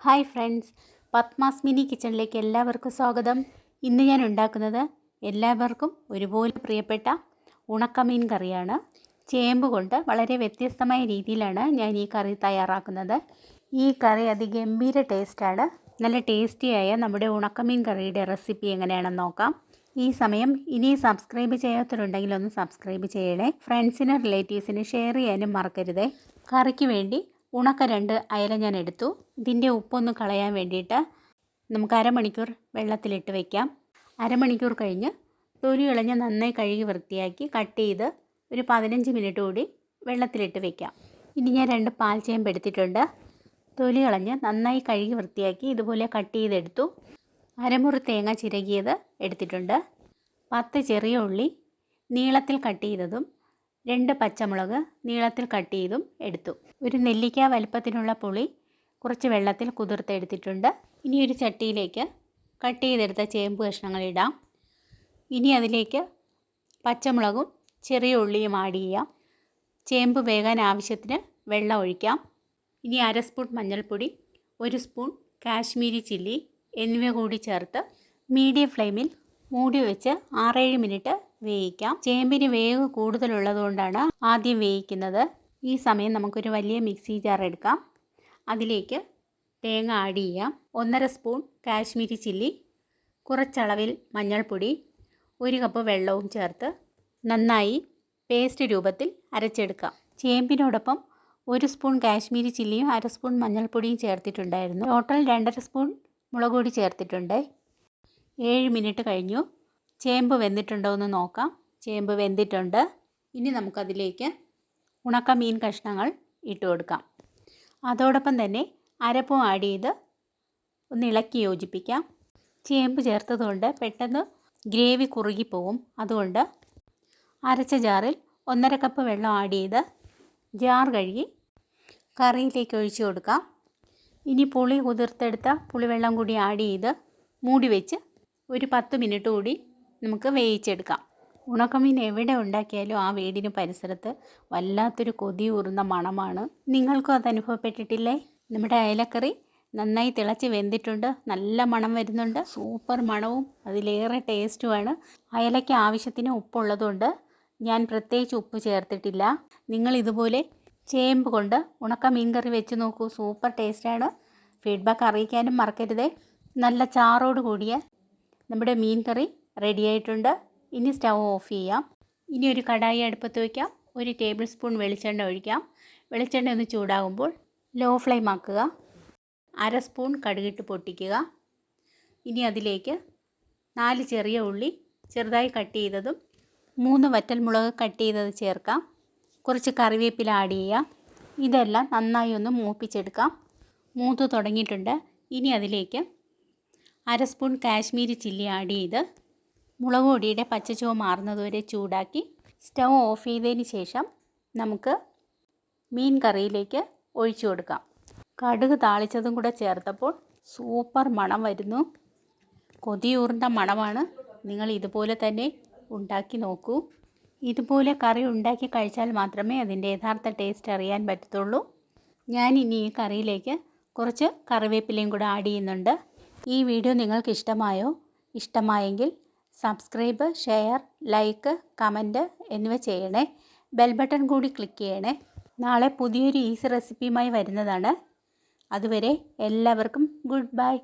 Hi friends, Padmas mini കിച്ചണിലേക്ക് എല്ലാവർക്കും സ്വാഗതം. ഇന്ന് ഞാൻ ഉണ്ടാക്കുന്നത് എല്ലാവർക്കും ഒരുപോലെ പ്രിയപ്പെട്ട ഉണക്കമീൻ കറിയാണ്. ചേമ്പ് കൊണ്ട് വളരെ വ്യത്യസ്തമായ രീതിയിലാണ് ഞാൻ ഈ കറി തയ്യാറാക്കുന്നത്. ഈ കറി അതിഗംഭീര ടേസ്റ്റാണ്. നല്ല ടേസ്റ്റിയായ നമ്മുടെ ഉണക്കമീൻ കറിയുടെ റെസിപ്പി എങ്ങനെയാണെന്ന് നോക്കാം. ഈ സമയം ഇനി സബ്സ്ക്രൈബ് ചെയ്യാത്തവരുണ്ടെങ്കിൽ ഒന്ന് സബ്സ്ക്രൈബ് ചെയ്യണേ. ഫ്രണ്ട്സിനും റിലേറ്റീവ്സിനും ഷെയർ ചെയ്യാനും മറക്കരുതേ. കറിക്ക് വേണ്ടി ഉണക്ക 2 അയല ഞാൻ എടുത്തു. ഇതിൻ്റെ ഉപ്പൊന്ന് കളയാൻ വേണ്ടിയിട്ട് നമുക്ക് അരമണിക്കൂർ വെള്ളത്തിലിട്ട് വയ്ക്കാം. അരമണിക്കൂർ കഴിഞ്ഞ് തൊലി കളഞ്ഞ് നന്നായി കഴുകി വൃത്തിയാക്കി കട്ട് ചെയ്ത് ഒരു 15 മിനിറ്റ് കൂടി വെള്ളത്തിലിട്ട് വയ്ക്കാം. ഇനി ഞാൻ 2 പാൽ ചേമ്പ് എടുത്തിട്ടുണ്ട്. തൊലി കളഞ്ഞ് നന്നായി കഴുകി വൃത്തിയാക്കി ഇതുപോലെ കട്ട് ചെയ്തെടുത്തു. അരമുറി തേങ്ങ ചിരകിയത് എടുത്തിട്ടുണ്ട്. 10 ചെറിയ ഉള്ളി നീളത്തിൽ കട്ട് ചെയ്തതും 2 പച്ചമുളക് നീളത്തിൽ കട്ട് ചെയ്തും എടുത്തു. ഒരു നെല്ലിക്ക വലുപ്പത്തിനുള്ള പുളി കുറച്ച് വെള്ളത്തിൽ കുതിർത്തെടുത്തിട്ടുണ്ട്. ഇനി ഒരു ചട്ടിയിലേക്ക് കട്ട് ചെയ്തെടുത്ത ചേമ്പ് കഷ്ണങ്ങൾ ഇടാം. ഇനി അതിലേക്ക് പച്ചമുളകും ചെറിയ ഉള്ളിയും ആഡ് ചെയ്യാം. ചേമ്പ് വേകാൻ ആവശ്യത്തിന് വെള്ളം ഒഴിക്കാം. ഇനി 1/2 സ്പൂൺ മഞ്ഞൾപ്പൊടി, 1 സ്പൂൺ കാശ്മീരി ചില്ലി എന്നിവ കൂടി ചേർത്ത് മീഡിയം ഫ്ലെയിമിൽ മൂടി വെച്ച് 6-7 മിനിറ്റ് വേവിക്കാം. ചേമ്പിന് വേവ് കൂടുതലുള്ളതുകൊണ്ടാണ് ആദ്യം വേവിക്കുന്നത്. ഈ സമയം നമുക്കൊരു വലിയ മിക്സി ജാർ എടുക്കാം. അതിലേക്ക് തേങ്ങ ആഡ് ചെയ്യാം. 1/2 സ്പൂൺ കാശ്മീരി ചില്ലി, കുറച്ചളവിൽ മഞ്ഞൾപ്പൊടി, 1 കപ്പ് വെള്ളവും ചേർത്ത് നന്നായി പേസ്റ്റ് രൂപത്തിൽ അരച്ചെടുക്കാം. ചേമ്പിനോടൊപ്പം 1 സ്പൂൺ കാശ്മീരി ചില്ലിയും 1/2 സ്പൂൺ മഞ്ഞൾപ്പൊടിയും ചേർത്തിട്ടുണ്ടായിരുന്നു. ടോട്ടൽ 2.5 സ്പൂൺ മുളക് പൊടി ചേർത്തിട്ടുണ്ട്. 7 മിനിറ്റ് കഴിഞ്ഞു. ചേമ്പ് വെന്തിട്ടുണ്ടോ എന്ന് നോക്കാം. ചേമ്പ് വെന്തിട്ടുണ്ട്. ഇനി നമുക്കതിലേക്ക് ഉണക്കമീൻ കഷ്ണങ്ങൾ ഇട്ട് കൊടുക്കാം. അതോടൊപ്പം തന്നെ അരപ്പും ആഡ് ചെയ്ത് ഒന്ന് ഇളക്കി യോജിപ്പിക്കാം. ചേമ്പ് ചേർത്തതുകൊണ്ട് പെട്ടെന്ന് ഗ്രേവി കുറുകിപ്പോവും. അതുകൊണ്ട് അരച്ച ജാറിൽ 1.5 കപ്പ് വെള്ളം ആഡ് ചെയ്ത് ജാർ കഴുകി കറിയിലേക്ക് ഒഴിച്ചു കൊടുക്കാം. ഇനി പുളി കുതിർത്തെടുത്ത പുളിവെള്ളം കൂടി ആഡ് ചെയ്ത് മൂടി വെച്ച് ഒരു 10 മിനിറ്റ് കൂടി നമുക്ക് വേവിച്ചെടുക്കാം. ഉണക്കമീൻ എവിടെ ഉണ്ടാക്കിയാലും ആ വീടിന് പരിസരത്ത് വല്ലാത്തൊരു കൊതിയൂറുന്ന മണമാണ്. നിങ്ങൾക്കും അത് അനുഭവപ്പെട്ടിട്ടില്ലേ? നമ്മുടെ അയലക്കറി നന്നായി തിളച്ച് വെന്തിട്ടുണ്ട്. നല്ല മണം വരുന്നുണ്ട്. സൂപ്പർ മണവും അതിലേറെ ടേസ്റ്റുമാണ്. അയലയ്ക്ക് ആവശ്യത്തിന് ഉപ്പുള്ളതുകൊണ്ട് ഞാൻ പ്രത്യേകിച്ച് ഉപ്പ് ചേർത്തിട്ടില്ല. നിങ്ങൾ ഇതുപോലെ ചേമ്പ് കൊണ്ട് ഉണക്കമീൻ കറി വെച്ച് നോക്കൂ. സൂപ്പർ ടേസ്റ്റാണ്. ഫീഡ്ബാക്ക് അറിയിക്കാനും മറക്കരുതേ. നല്ല ചാറോട് കൂടിയ നമ്മുടെ മീൻ കറി റെഡിയായിട്ടുണ്ട്. ഇനി സ്റ്റൗ ഓഫ് ചെയ്യാം. ഇനി ഒരു കടായി അടുപ്പത്ത് വയ്ക്കാം. 1 ടേബിൾ സ്പൂൺ വെളിച്ചെണ്ണ ഒഴിക്കാം. വെളിച്ചെണ്ണ ഒന്ന് ചൂടാകുമ്പോൾ ലോ ഫ്ലെയിം ആക്കുക. 1/2 സ്പൂൺ കടുകിട്ട് പൊട്ടിക്കുക. ഇനി അതിലേക്ക് 4 ചെറിയ ഉള്ളി ചെറുതായി കട്ട് ചെയ്തതും 3 വറ്റൽമുളക് കട്ട് ചെയ്തത് ചേർക്കാം. കുറച്ച് കറിവേപ്പില ആഡ് ചെയ്യാം. ഇതെല്ലാം നന്നായി ഒന്ന് മൂപ്പിച്ചെടുക്കാം. മൂത്ത് തുടങ്ങിയിട്ടുണ്ട്. ഇനി അതിലേക്ക് 1/2 സ്പൂൺ കാശ്മീരി ചില്ലി ആഡ് ചെയ്ത് മുളക് പൊടിയുടെ പച്ചച്ചുവ മാറുന്നതുവരെ ചൂടാക്കി സ്റ്റൗ ഓഫ് ചെയ്തതിന് ശേഷം നമുക്ക് മീൻ കറിയിലേക്ക് ഒഴിച്ചു കൊടുക്കാം. കടുക് താളിച്ചതും കൂടെ ചേർത്തപ്പോൾ സൂപ്പർ മണം വരുന്നു. കൊതിയൂർന്ന മണമാണ്. നിങ്ങൾ ഇതുപോലെ തന്നെ ഉണ്ടാക്കി നോക്കൂ. ഇതുപോലെ കറി ഉണ്ടാക്കി കഴിച്ചാൽ മാത്രമേ അതിൻ്റെ യഥാർത്ഥ ടേസ്റ്റ് അറിയാൻ പറ്റത്തുള്ളൂ. ഞാൻ ഇനി ഈ കറിയിലേക്ക് കുറച്ച് കറിവേപ്പിലയും കൂടെ ആഡ് ചെയ്യുന്നുണ്ട്. ഈ വീഡിയോ നിങ്ങൾക്ക് ഇഷ്ടമായെങ്കിൽ സബ്സ്ക്രൈബ്, ഷെയർ, ലൈക്ക്, കമൻറ്റ് എന്നിവ ചെയ്യണേ. ബെൽ ബട്ടൺ കൂടി ക്ലിക്ക് ചെയ്യണേ. നാളെ പുതിയൊരു ഈസി റെസിപ്പിയുമായി വരുന്നതാണ്. അതുവരെ എല്ലാവർക്കും ഗുഡ് ബൈ.